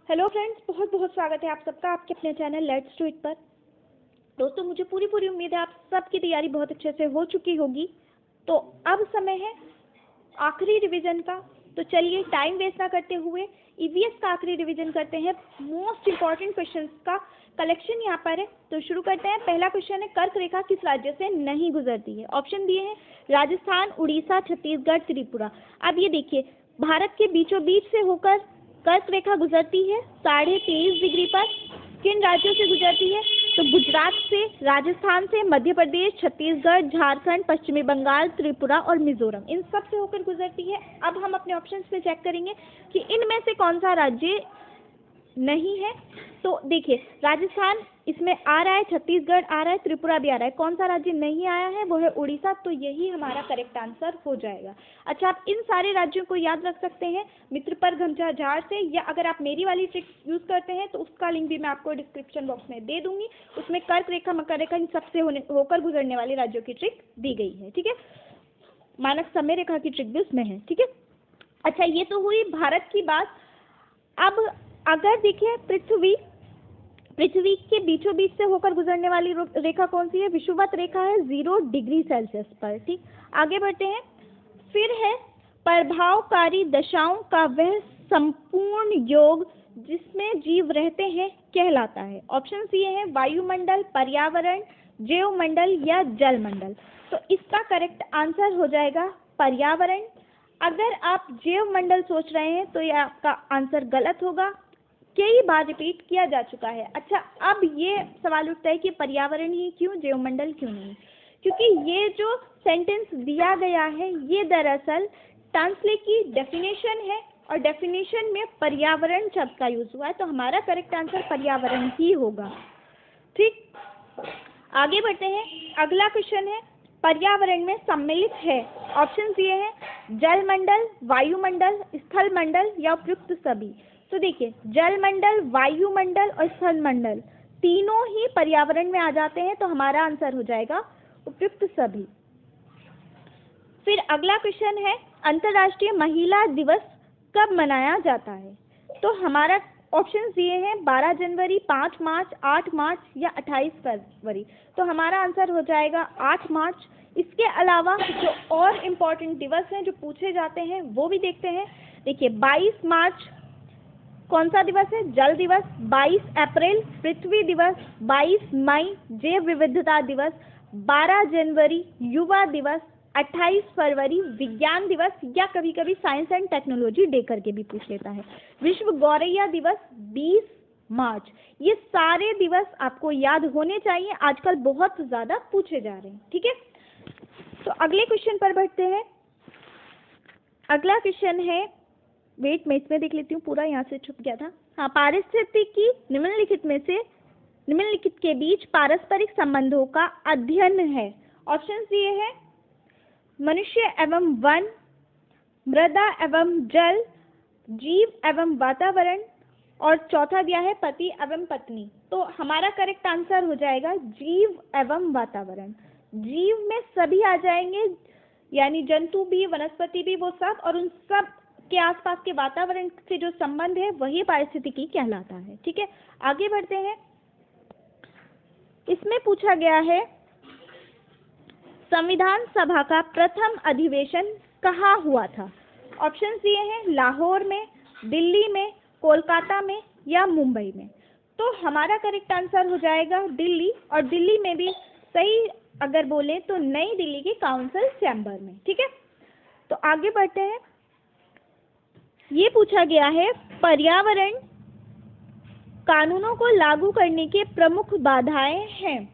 Hello friends, बहुत बहुत स्वागत है आप सबका आपके अपने चैनल लेट्स डू इट पर। दोस्तों, मुझे पूरी उम्मीद है आप सबकी तैयारी बहुत अच्छे से हो चुकी होगी। तो अब समय है आखिरी रिवीजन का। तो चलिए टाइम वेस्ट ना करते हुए ईवीएस का आखिरी रिवीजन करते हैं। मोस्ट इंपॉर्टेंट क्वेश्चंस का कलेक्शन यहाँ पर है, तो शुरू करते हैं। पहला क्वेश्चन है, कर्क रेखा किस राज्य से नहीं गुजरती है? ऑप्शन दिए हैं राजस्थान, उड़ीसा, छत्तीसगढ़, त्रिपुरा। अब ये देखिए, भारत के बीचों बीच से होकर कर्क रेखा गुजरती है 23.5 डिग्री पर। किन राज्यों से गुजरती है? तो गुजरात से, राजस्थान से, मध्य प्रदेश, छत्तीसगढ़, झारखंड, पश्चिमी बंगाल, त्रिपुरा और मिजोरम, इन सब से होकर गुजरती है। अब हम अपने ऑप्शंस पे चेक करेंगे कि इनमें से कौन सा राज्य नहीं है। तो देखिए, राजस्थान इसमें आ रहा है, छत्तीसगढ़ आ रहा है, त्रिपुरा भी आ रहा है। कौन सा राज्य नहीं आया है? वो है उड़ीसा। तो यही हमारा करेक्ट आंसर हो जाएगा। अच्छा, आप इन सारे राज्यों को याद रख सकते हैं मित्र पर घंटा झाड़ से, या अगर आप मेरी वाली ट्रिक यूज करते हैं तो उसका लिंक भी मैं आपको डिस्क्रिप्शन बॉक्स में दे दूंगी। उसमें कर्क रेखा, मकर रेखा, इन सबसे होकर गुजरने वाले राज्यों की ट्रिक दी गई है। ठीक है, मानक समय रेखा की ट्रिक भी उसमें है। ठीक है, अच्छा, ये तो हुई भारत की बात। अब अगर देखिए, पृथ्वी के बीचों बीच से होकर गुजरने वाली रेखा कौन सी है? विषुवत रेखा है 0 डिग्री सेल्सियस पर। ठीक, आगे बढ़ते हैं। फिर है प्रभावकारी दशाओं का वह संपूर्ण योग जिसमें जीव रहते हैं कहलाता है। ऑप्शन ये है वायुमंडल, पर्यावरण, जैवमंडल या जलमंडल। तो इसका करेक्ट आंसर हो जाएगा पर्यावरण। अगर आप जैवमंडल सोच रहे हैं तो यह आपका आंसर गलत होगा, कई बार रिपीट किया जा चुका है। अच्छा, अब ये सवाल उठता है कि पर्यावरण ही क्यों, जैवमंडल क्यों नहीं? क्योंकि ये जो सेंटेंस दिया गया है ये दरअसल ट्रांसलेट की डेफिनेशन है, और डेफिनेशन में पर्यावरण शब्द का यूज हुआ है। तो हमारा करेक्ट आंसर पर्यावरण ही होगा। ठीक, आगे बढ़ते हैं। अगला क्वेश्चन है, पर्यावरण में सम्मिलित है। ऑप्शन ये है जलमंडल, वायुमंडल, स्थल मंडल या उपयुक्त सभी। तो देखिए, जलमंडल, वायुमंडल और स्थल मंडल तीनों ही पर्यावरण में आ जाते हैं। तो हमारा आंसर हो जाएगा उपयुक्त सभी। फिर अगला क्वेश्चन है, अंतर्राष्ट्रीय महिला दिवस कब मनाया जाता है? तो हमारा ऑप्शन ये है 12 जनवरी, 5 मार्च, 8 मार्च या 28 फरवरी। तो हमारा आंसर हो जाएगा 8 मार्च। इसके अलावा जो और इम्पोर्टेंट दिवस हैं जो पूछे जाते हैं वो भी देखते हैं। देखिए, 22 मार्च कौन सा दिवस है? जल दिवस। 22 अप्रैल पृथ्वी दिवस। 22 मई जैव विविधता दिवस। 12 जनवरी युवा दिवस। 28 फरवरी विज्ञान दिवस, या कभी कभी साइंस एंड टेक्नोलॉजी डे करके भी पूछ लेता है। विश्व गौरैया दिवस 20 मार्च। ये सारे दिवस आपको याद होने चाहिए, आजकल बहुत ज्यादा पूछे जा रहे हैं। ठीक है, तो अगले क्वेश्चन पर बढ़ते हैं। अगला क्वेश्चन है, वेट मैं इसमें देख लेती हूँ, पूरा यहाँ से छुप गया था। हाँ, पारिस्थितिकी निम्नलिखित के बीच पारस्परिक संबंधों का अध्ययन है। ऑप्शन ये है मनुष्य एवं वन, मृदा एवं जल, जीव एवं वातावरण, और चौथा दिया है पति एवं पत्नी। तो हमारा करेक्ट आंसर हो जाएगा जीव एवं वातावरण। जीव में सभी आ जाएंगे, यानी जंतु भी, वनस्पति भी, वो सब, और उन सब के आसपास के वातावरण से जो संबंध है वही पारिस्थितिकी कहलाता है। ठीक है, आगे बढ़ते हैं। इसमें पूछा गया है संविधान सभा का प्रथम अधिवेशन कहाँ हुआ था? ऑप्शन ये हैं लाहौर में, दिल्ली में, कोलकाता में या मुंबई में। तो हमारा करेक्ट आंसर हो जाएगा दिल्ली, और दिल्ली में भी सही अगर बोले तो नई दिल्ली के काउंसिल चैम्बर में। ठीक है, तो आगे बढ़ते हैं। ये पूछा गया है पर्यावरण कानूनों को लागू करने के प्रमुख बाधाएं हैं।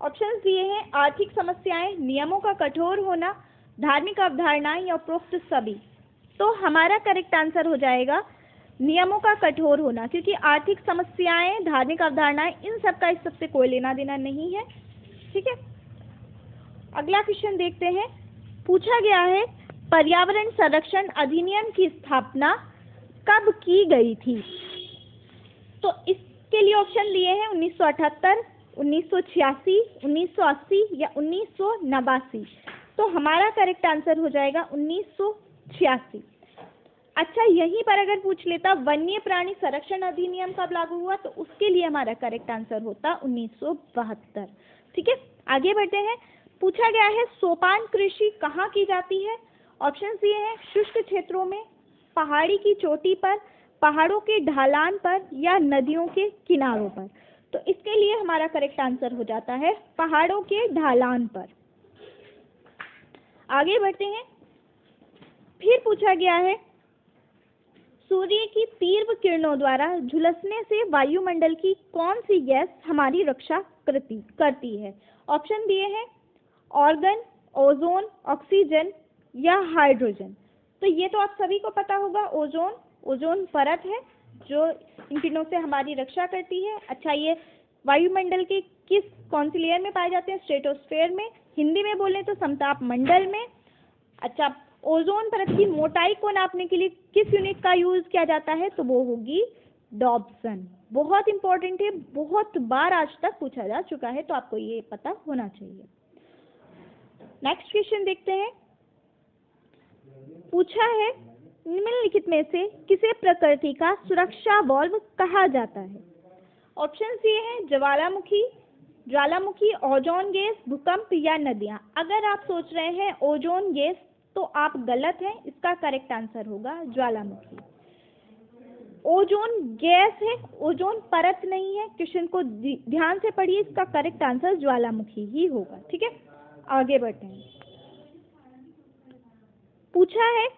ऑप्शन ये हैं आर्थिक समस्याएं, नियमों का कठोर होना, धार्मिक अवधारणाएं या उपरोक्त सभी। तो हमारा करेक्ट आंसर हो जाएगा नियमों का कठोर होना, क्योंकि आर्थिक समस्याएं, धार्मिक अवधारणाएं, इन सब का इस सबसे कोई लेना देना नहीं है। ठीक है, अगला क्वेश्चन देखते हैं। पूछा गया है पर्यावरण संरक्षण अधिनियम की स्थापना कब की गई थी? तो इसके लिए ऑप्शन दिए हैं 1978, 1986, 1980 या 1989। तो हमारा करेक्ट आंसर हो जाएगा 1986। अच्छा, यहीं पर अगर पूछ लेता वन्य प्राणी संरक्षण अधिनियम कब लागू हुआ, तो उसके लिए हमारा करेक्ट आंसर होता 1972। ठीक है, आगे बढ़ते हैं। पूछा गया है सोपान कृषि कहाँ की जाती है। ऑप्शन ये है शुष्क क्षेत्रों में, पहाड़ी की चोटी पर, पहाड़ों के ढलान पर, या नदियों के किनारों पर। तो इसके लिए हमारा करेक्ट आंसर हो जाता है पहाड़ों के ढलान पर। आगे बढ़ते हैं। फिर पूछा गया है सूर्य की तीव्र किरणों द्वारा झुलसने से वायुमंडल की कौन सी गैस हमारी रक्षा करती है। ऑप्शन दिए हैं ऑर्गन, ओजोन, ऑक्सीजन या हाइड्रोजन। तो ये तो आप सभी को पता होगा, ओजोन परत है जो इन किरणों से हमारी रक्षा करती है। अच्छा, ये वायुमंडल के कौन सी लेयर में पाए जाते हैं, स्ट्रेटोस्फेयर में, हिंदी में बोलें तो समताप मंडल में। अच्छा, ओजोन परत की मोटाई को नापने के लिए किस यूनिट का यूज किया जाता है, तो वो होगी डॉप्सन। बहुत इंपॉर्टेंट है, बहुत बार आज तक पूछा जा चुका है, तो आपको ये पता होना चाहिए। नेक्स्ट क्वेश्चन देखते हैं। पूछा है निम्नलिखित में से किसे प्रकृति का सुरक्षा वाल्व कहा जाता है। ऑप्शन ये है ज्वालामुखी, ओजोन गैस, भूकंप या नदियां। अगर आप सोच रहे हैं ओजोन गैस, तो आप गलत हैं, इसका करेक्ट आंसर होगा ज्वालामुखी। ओजोन गैस है, ओजोन परत नहीं है। क्वेश्चन को ध्यान से पढ़िए, इसका करेक्ट आंसर ज्वालामुखी ही होगा। ठीक है, आगे बढ़ते हैं। पूछा है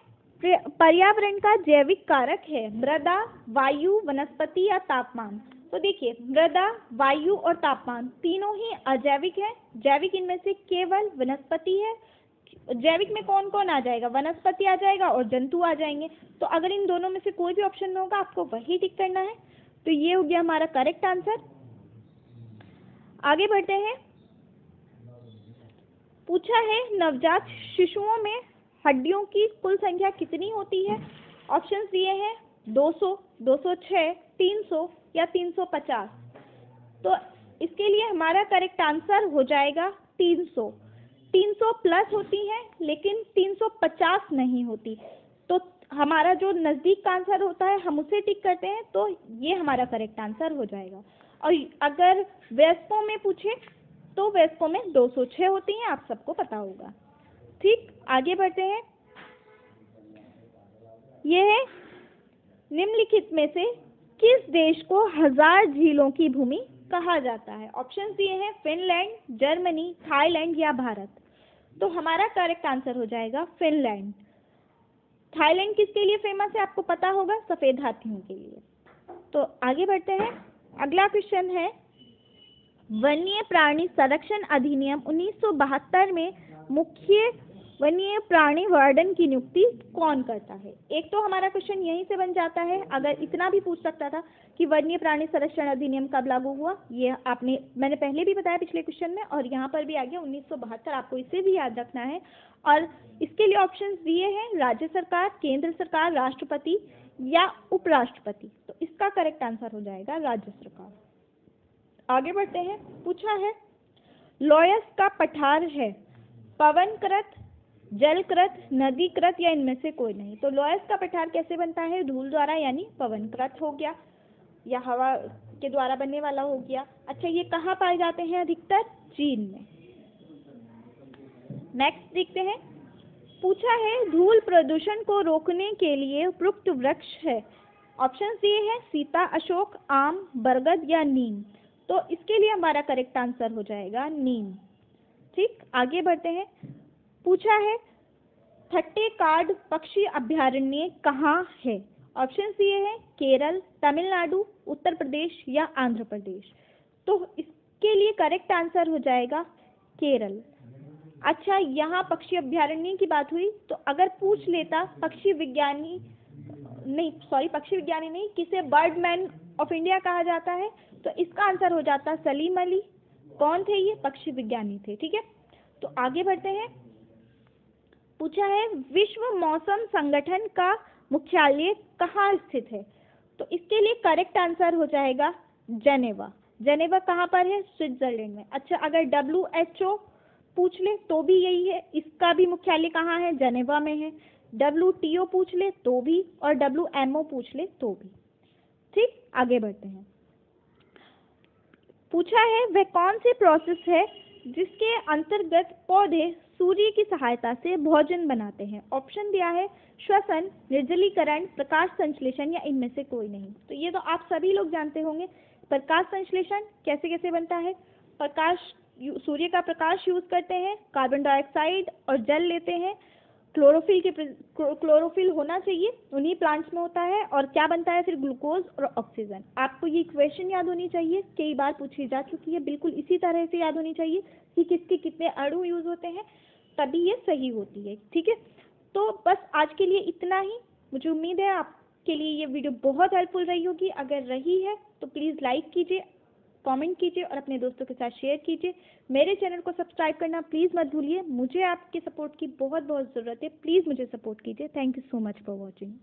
पर्यावरण का जैविक कारक है मृदा, वायु, वनस्पति या तापमान। तो देखिए, मृदा, वायु और तापमान तीनों ही अजैविक है। जैविक इनमें से केवल वनस्पति है। जैविक में कौन कौन आ जाएगा, वनस्पति आ जाएगा और जंतु आ जाएंगे। तो अगर इन दोनों में से कोई भी ऑप्शन में होगा, आपको वही टिक करना है। तो ये हो गया हमारा करेक्ट आंसर। आगे बढ़ते हैं। पूछा है नवजात शिशुओं में हड्डियों की कुल संख्या कितनी होती है। ऑप्शन ये है 200, 206, 300 या 350। तो इसके लिए हमारा करेक्ट आंसर हो जाएगा 300। 300 प्लस होती है, लेकिन 350 नहीं होती। तो हमारा जो नज़दीक का आंसर होता है, हम उसे टिक करते हैं, तो ये हमारा करेक्ट आंसर हो जाएगा। और अगर वयस्कों में पूछे, तो वयस्कों में 206 होती हैं, आप सबको पता होगा। ठीक, आगे बढ़ते हैं। यह है निम्नलिखित में से किस देश को 1000 झीलों की भूमि कहा जाता है। ऑप्शन ये है फिनलैंड, जर्मनी, थाईलैंड या भारत। तो हमारा करेक्ट आंसर हो जाएगा फिनलैंड। थाईलैंड किसके लिए फेमस है, आपको पता होगा, सफेद हाथियों के लिए। तो आगे बढ़ते हैं। अगला क्वेश्चन है वन्य प्राणी संरक्षण अधिनियम 1972 में मुख्य वन्य प्राणी वार्डन की नियुक्ति कौन करता है। एक तो हमारा क्वेश्चन यहीं से बन जाता है, अगर इतना भी पूछ सकता था कि वन्य प्राणी संरक्षण अधिनियम कब लागू हुआ, ये मैंने पहले भी बताया पिछले क्वेश्चन में, और यहाँ पर भी आ गया 1972, आपको इसे भी याद रखना है। और इसके लिए ऑप्शन दिए हैं राज्य सरकार, केंद्र सरकार, राष्ट्रपति या उपराष्ट्रपति। तो इसका करेक्ट आंसर हो जाएगा राज्य सरकार। आगे बढ़ते हैं। पूछा है लॉयस का पठार है पवनकृत, जलकृत, नदीकृत या इनमें से कोई नहीं। तो लॉयस का पठार कैसे बनता है, धूल द्वारा, यानी पवनकृत हो गया, या हवा के द्वारा बनने वाला हो गया। अच्छा, ये कहाँ पाए जाते हैं अधिकतर, चीन में। नेक्स्ट देखते हैं। पूछा है धूल प्रदूषण को रोकने के लिए उपयुक्त वृक्ष है। ऑप्शन ये है सीता, अशोक, आम, बरगद या नीम। तो इसके लिए हमारा करेक्ट आंसर हो जाएगा नीम। ठीक, आगे बढ़ते हैं। पूछा है थट्टेकाड पक्षी अभयारण्य कहाँ है। ऑप्शन ये है केरल, तमिलनाडु, उत्तर प्रदेश या आंध्र प्रदेश। तो इसके लिए करेक्ट आंसर हो जाएगा केरल। अच्छा, यहाँ पक्षी अभयारण्य की बात हुई, तो अगर पूछ लेता पक्षी विज्ञानी नहीं, किसे बर्डमैन ऑफ इंडिया कहा जाता है, तो इसका आंसर हो जाता सलीम अली। कौन थे ये, पक्षी विज्ञानी थे। ठीक है, तो आगे बढ़ते हैं। पूछा है विश्व मौसम संगठन का मुख्यालय कहाँ स्थित है। तो इसके लिए करेक्ट आंसर हो जाएगा जेनेवा। जेनेवा कहाँ पर है, स्विट्जरलैंड में। अच्छा, अगर WHO पूछ ले तो भी यही है, इसका भी मुख्यालय कहाँ है, जेनेवा में है। WTO पूछ ले तो भी, और WMO पूछ ले तो भी। ठीक, आगे बढ़ते हैं। पूछा है वह कौन सी प्रोसेस है जिसके अंतर्गत पौधे सूर्य की सहायता से भोजन बनाते हैं। ऑप्शन दिया है श्वसन, निर्जलीकरण, प्रकाश संश्लेषण या इनमें से कोई नहीं। तो ये तो आप सभी लोग जानते होंगे। प्रकाश संश्लेषण कैसे कैसे बनता है? प्रकाश, सूर्य का प्रकाश यूज करते हैं, कार्बन डाइऑक्साइड और जल लेते हैं, क्लोरोफिल होना चाहिए, उन्हीं प्लांट्स में होता है, और क्या बनता है फिर? ग्लूकोज और ऑक्सीजन। आपको ये इक्वेशन याद होनी चाहिए, कई बार पूछी जा चुकी है, बिल्कुल इसी तरह से याद होनी चाहिए कि किसके कितने अणु यूज होते हैं, तभी ये सही होती है। ठीक है, तो बस आज के लिए इतना ही। मुझे उम्मीद है आपके लिए ये वीडियो बहुत हेल्पफुल रही होगी। अगर रही है तो प्लीज़ लाइक कीजिए, कमेंट कीजिए और अपने दोस्तों के साथ शेयर कीजिए। मेरे चैनल को सब्सक्राइब करना प्लीज़ मत भूलिए। मुझे आपके सपोर्ट की बहुत बहुत ज़रूरत है। प्लीज़ मुझे सपोर्ट कीजिए। Thank you so much for watching.